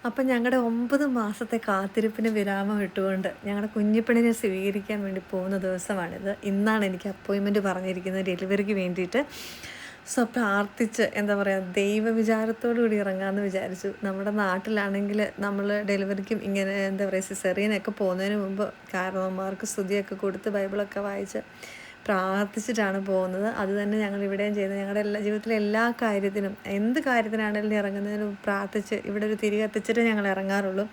അപ്പം ഞങ്ങളുടെ 9 മാസത്തെ കാത്തിരിപ്പിന് വിരാമം ഇട്ടുകൊണ്ട് ഞങ്ങളുടെ കുഞ്ഞിപ്പെണ്ണിനെ സ്വീകരിക്കാൻ വേണ്ടി പോകുന്ന ദിവസമാണിത്. ഇന്നാണ് എനിക്ക് അപ്പോയിൻമെൻറ്റ് പറഞ്ഞിരിക്കുന്നത് ഡെലിവറിക്ക് വേണ്ടിയിട്ട്. സോ പ്രാർത്ഥിച്ച് എന്താ പറയുക, ദൈവവിചാരത്തോടു കൂടി ഇറങ്ങാമെന്ന് വിചാരിച്ചു. നമ്മുടെ നാട്ടിലാണെങ്കിൽ നമ്മൾ ഡെലിവറിക്കും ഇങ്ങനെ എന്താ പറയുക സിസേറിയനൊക്കെ പോകുന്നതിന് മുമ്പ് കാരണവന്മാർക്ക് സ്തുതിയൊക്കെ കൊടുത്ത് ബൈബിളൊക്കെ വായിച്ച് പ്രാർത്ഥിച്ചിട്ടാണ് പോകുന്നത്. അത് തന്നെ ഞങ്ങൾ ഇവിടെയും ചെയ്യുന്നത്. ഞങ്ങളുടെ ജീവിതത്തിലെ എല്ലാ കാര്യത്തിനും എന്ത് കാര്യത്തിനാണെങ്കിലും ഇറങ്ങുന്നതിനും പ്രാർത്ഥിച്ച് ഇവിടെ ഒരു തിരി കത്തിച്ചിട്ട് ഞങ്ങൾ ഇറങ്ങാറുള്ളൂ.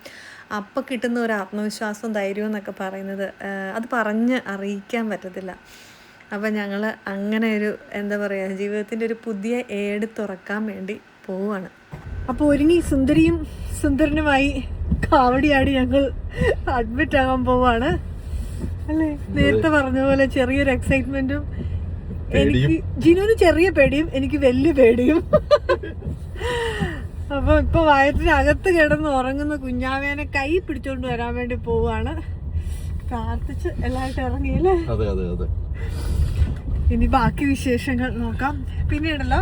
അപ്പം കിട്ടുന്ന ഒരു ആത്മവിശ്വാസവും ധൈര്യവും എന്നൊക്കെ പറയുന്നത് അത് പറഞ്ഞ് അറിയിക്കാൻ പറ്റത്തില്ല. അപ്പം ഞങ്ങൾ അങ്ങനെ ഒരു എന്താ പറയുക ജീവിതത്തിൻ്റെ ഒരു പുതിയ ഏട് തുറക്കാൻ വേണ്ടി പോവുകയാണ്. അപ്പോൾ ഒരുങ്ങി സുന്ദരിയും സുന്ദരനുമായി കാവടിയാടി ഞങ്ങൾ അഡ്മിറ്റ് ആകാൻ പോവാണ് അല്ലേ. നേരത്തെ പറഞ്ഞ പോലെ ചെറിയൊരു എക്സൈറ്റ്മെന്റും, എനിക്ക് ജിനുവിന് ചെറിയ പേടിയും എനിക്ക് വലിയ പേടിയും. അപ്പൊ ഇപ്പൊ വയറ്റിനകത്ത് കിടന്ന് ഉറങ്ങുന്ന കുഞ്ഞാവേനെ കൈ പിടിച്ചോണ്ട് വരാൻ വേണ്ടി പോവാണ്. പ്രാർത്ഥിച്ച് എല്ലാവരും ഇറങ്ങിയല്ലേ. ഇനി ബാക്കി വിശേഷങ്ങൾ നോക്കാം പിന്നീടല്ലോ.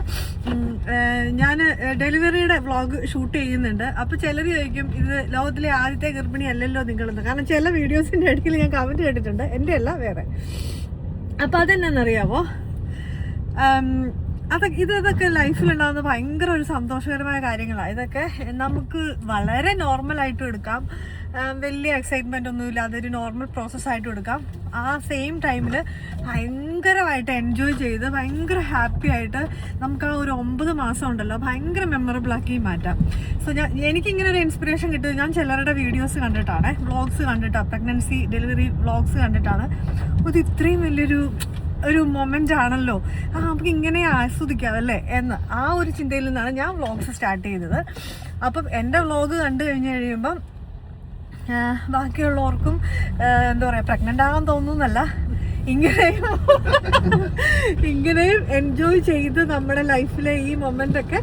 ഞാൻ ഡെലിവറിയുടെ വ്ളോഗ് ഷൂട്ട് ചെയ്യുന്നുണ്ട്. അപ്പോൾ ചിലർ ചോദിക്കും ഇത് ലോകത്തിലെ ആദ്യത്തെ ഗർഭിണി അല്ലല്ലോ നിങ്ങളെന്ന്. കാരണം ചില വീഡിയോസിൻ്റെ ഇടയ്ക്ക് ഞാൻ കമൻറ്റ് കേട്ടിട്ടുണ്ട്, എൻ്റെ അല്ല വേറെ. അപ്പോൾ അതെന്നാന്നറിയാമോ, ഇതൊക്കെ ലൈഫിലുണ്ടാകുന്ന ഭയങ്കര ഒരു സന്തോഷകരമായ കാര്യങ്ങളാണ്. ഇതൊക്കെ നമുക്ക് വളരെ നോർമലായിട്ടും എടുക്കാം, വലിയ എക്സൈറ്റ്മെൻ്റ് ഒന്നുമില്ല, അതൊരു നോർമൽ പ്രോസസ്സായിട്ടും എടുക്കാം. ആ സെയിം ടൈമിൽ ഭയങ്കരമായിട്ട് എൻജോയ് ചെയ്ത് ഭയങ്കര ഹാപ്പി ആയിട്ട് നമുക്ക് ആ ഒരു 9 മാസം ഉണ്ടല്ലോ ഭയങ്കര മെമ്മറബിളാക്കി മാറ്റാം. സോ എനിക്കിങ്ങനെ ഒരു ഇൻസ്പിറേഷൻ കിട്ടുന്നത് ഞാൻ ചിലരുടെ വീഡിയോസ് കണ്ടിട്ടാണ്, വ്ളോഗ്സ് കണ്ടിട്ടാണ്, പ്രഗ്നൻസി ഡെലിവറി വ്ളോഗ്സ് കണ്ടിട്ടാണ്. ഇത് ഇത്രയും വലിയൊരു മൊമെൻ്റ് ആണല്ലോ, നമുക്ക് ഇങ്ങനെ ആസ്വദിക്കാം അല്ലേ എന്ന് ആ ഒരു ചിന്തയിൽ നിന്നാണ് ഞാൻ വ്ളോഗ്സ് സ്റ്റാർട്ട് ചെയ്തത്. അപ്പം എൻ്റെ വ്ളോഗ് കണ്ടു കഴിയുമ്പം ബാക്കിയുള്ളവർക്കും എന്താ പറയുക പ്രഗ്നൻ്റ് ആകാൻ തോന്നുന്നല്ല, ഇങ്ങനെയും എൻജോയ് ചെയ്ത് നമ്മുടെ ലൈഫിലെ ഈ മൊമെൻ്റൊക്കെ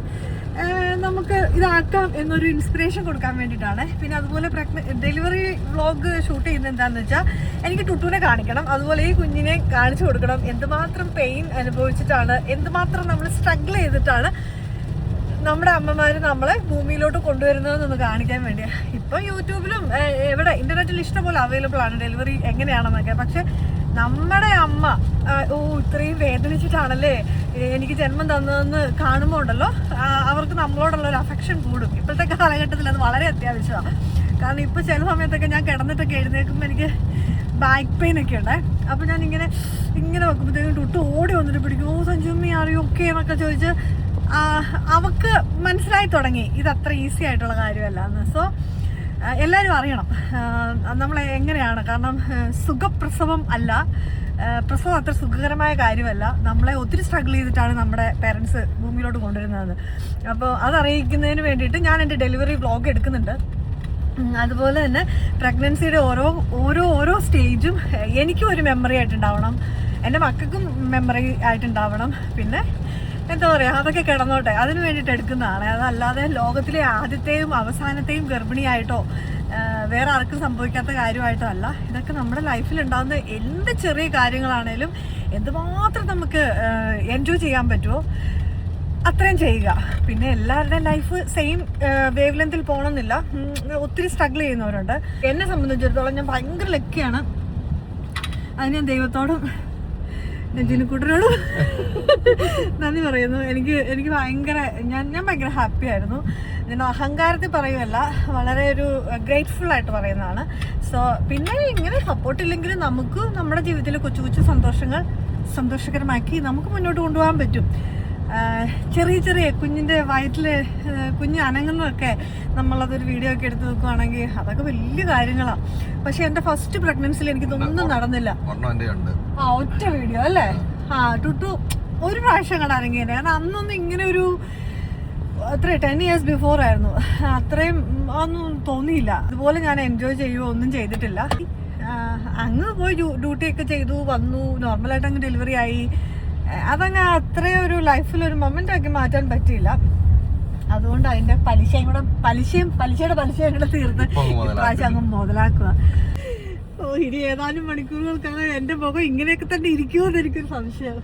നമുക്ക് ഇതാക്കാം എന്നൊരു ഇൻസ്പിറേഷൻ കൊടുക്കാൻ വേണ്ടിയിട്ടാണ്. പിന്നെ അതുപോലെ ഡെലിവറി വ്ളോഗ് ഷൂട്ട് ചെയ്യുന്നത് എന്താണെന്ന് വെച്ചാൽ എനിക്ക് ടുട്ടുവിനെ കാണിക്കണം, അതുപോലെ ഈ കുഞ്ഞിനെ കാണിച്ചു കൊടുക്കണം, എന്തുമാത്രം പെയിൻ അനുഭവിച്ചിട്ടാണ്, എന്തുമാത്രം നമ്മൾ സ്ട്രഗിൾ ചെയ്തിട്ടാണ് നമ്മുടെ അമ്മമാർ നമ്മളെ ഭൂമിയിലോട്ട് കൊണ്ടുവരുന്നതെന്നൊന്ന് കാണിക്കാൻ വേണ്ടിയാണ്. ഇപ്പം യൂട്യൂബിലും എവിടെ ഇൻ്റർനെറ്റിൽ ഇഷ്ടംപോലെ അവൈലബിൾ ആണ് ഡെലിവറി എങ്ങനെയാണെന്നൊക്കെ. പക്ഷെ നമ്മുടെ അമ്മ ഇത്രയും വേദനിച്ചിട്ടാണല്ലേ എനിക്ക് ജന്മം തന്നതെന്ന് കാണുമ്പോൾ ഉണ്ടല്ലോ അവർക്ക് നമ്മളോടുള്ള ഒരു അഫെക്ഷൻ കൂടും. ഇപ്പോഴത്തെ കാലഘട്ടത്തിൽ അത് വളരെ അത്യാവശ്യമാണ്. കാരണം ഇപ്പോൾ ചില സമയത്തൊക്കെ ഞാൻ കിടന്നിട്ടൊക്കെ എഴുന്നേൽക്കുമ്പോൾ എനിക്ക് ബാക്ക് പെയിൻ ഒക്കെ ഉണ്ട്. അപ്പോൾ ഞാൻ ഇങ്ങനെ വെക്കുമ്പോഴത്തേക്കും തൊട്ട് ഓടി വന്നിട്ട് പിടിക്കും, സഞ്ജുമ്മി അറിയോ ഓക്കെ എന്നൊക്കെ ചോദിച്ച് അവക്ക് മനസ്സിലായി തുടങ്ങി ഇത് അത്ര ഈസി ആയിട്ടുള്ള കാര്യമല്ല എന്ന്. സോ എല്ലാവരും അറിയണം നമ്മൾ എങ്ങനെയാണ്. കാരണം സുഖപ്രസവം അല്ല, പ്രസവം അത്ര സുഖകരമായ കാര്യമല്ല. നമ്മളെ ഒത്തിരി സ്ട്രഗിൾ ചെയ്തിട്ടാണ് നമ്മുടെ പേരൻസ് ഭൂമിയിലോട്ട് കൊണ്ടുവരുന്നത്. അപ്പോൾ അതറിയിക്കുന്നതിന് വേണ്ടിയിട്ട് ഞാൻ എൻ്റെ ഡെലിവറി വ്ളോഗ് എടുക്കുന്നുണ്ട്. അതുപോലെ തന്നെ പ്രഗ്നൻസിയുടെ ഓരോ സ്റ്റേജും എനിക്കും ഒരു മെമ്മറി ആയിട്ടുണ്ടാവണം, എൻ്റെ മക്കൾക്കും മെമ്മറി ആയിട്ടുണ്ടാവണം. പിന്നെ എന്താ പറയുക അതൊക്കെ കിടന്നോട്ടെ, അതിന് വേണ്ടിയിട്ട് എടുക്കുന്നതാണ്. അതല്ലാതെ ലോകത്തിലെ ആദ്യത്തെയും അവസാനത്തെയും ഗർഭിണിയായിട്ടോ വേറെ ആർക്കും സംഭവിക്കാത്ത കാര്യമായിട്ടോ അല്ല. ഇതൊക്കെ നമ്മുടെ ലൈഫിൽ ഉണ്ടാകുന്ന എന്ത് ചെറിയ കാര്യങ്ങളാണേലും എന്തുമാത്രം നമുക്ക് എൻജോയ് ചെയ്യാൻ പറ്റുമോ അത്രയും ചെയ്യുക. പിന്നെ എല്ലാവരുടെയും ലൈഫ് സെയിം വേവ് ലെങ്തിൽ പോകണമെന്നില്ല, ഒത്തിരി സ്ട്രഗിൾ ചെയ്യുന്നവരുണ്ട്. എന്നെ സംബന്ധിച്ചിടത്തോളം ഞാൻ ഭയങ്കര ലക്കിയാണ്. അത് ഞാൻ ദൈവത്തോടും ജിനുക്കുട്ടനോടും നന്ദി പറയുന്നു. എനിക്ക് ഭയങ്കര ഞാൻ ഭയങ്കര ഹാപ്പി ആയിരുന്നു. ഞാൻ അഹങ്കാരത്തിൽ പറയുമല്ല, വളരെ ഒരു ഗ്രേറ്റ്ഫുൾ ആയിട്ട് പറയുന്നതാണ്. സോ പിന്നെ ഇങ്ങനെ സപ്പോർട്ടില്ലെങ്കിലും നമുക്ക് നമ്മുടെ ജീവിതത്തിൽ കൊച്ചു കൊച്ചു സന്തോഷങ്ങൾ സന്തോഷകരമാക്കി നമുക്ക് മുന്നോട്ട് കൊണ്ടുപോകാൻ പറ്റും. ചെറിയ കുഞ്ഞിൻ്റെ വയറ്റിൽ കുഞ്ഞ് അനങ്ങുന്നതൊക്കെ നമ്മളതൊരു വീഡിയോ ഒക്കെ എടുത്ത് നോക്കുകയാണെങ്കിൽ അതൊക്കെ വലിയ കാര്യങ്ങളാണ്. പക്ഷെ എൻ്റെ ഫസ്റ്റ് പ്രഗ്നൻസിയിൽ എനിക്കിതൊന്നും നടന്നില്ല. ഒറ്റ വീഡിയോ അല്ലേ, ടുട്ടു ഒരു പ്രാവശ്യം കണ്ട് അനങ്ങിയത്. കാരണം അന്നൊന്നും ഇങ്ങനെ ഒരു 10 years ബിഫോർ ആയിരുന്നു, അത്രയും ഒന്നും തോന്നിയില്ല. അതുപോലെ ഞാൻ എൻജോയ് ചെയ്യുകയോ ഒന്നും ചെയ്തിട്ടില്ല. അങ്ങ് പോയി ഡ്യൂട്ടിയൊക്കെ ചെയ്തു വന്നു, നോർമലായിട്ട് അങ്ങ് ഡെലിവറി ആയി. അതങ്ങ് അത്രയും ഒരു ലൈഫിലൊരു മൊമെന്റ് ആക്കി മാറ്റാൻ പറ്റിയില്ല. അതുകൊണ്ട് അതിന്റെ പലിശയുടെ കൂടെ തീർത്ത് ഇപ്രാവശ്യം അങ്ങ് മുതലാക്കുക. ഇനി ഏതാനും മണിക്കൂറുകൾക്കകം എന്റെ മുഖം ഇങ്ങനെയൊക്കെ തന്നെ ഇരിക്കുമോ എന്ന് എനിക്കൊരു സംശയം.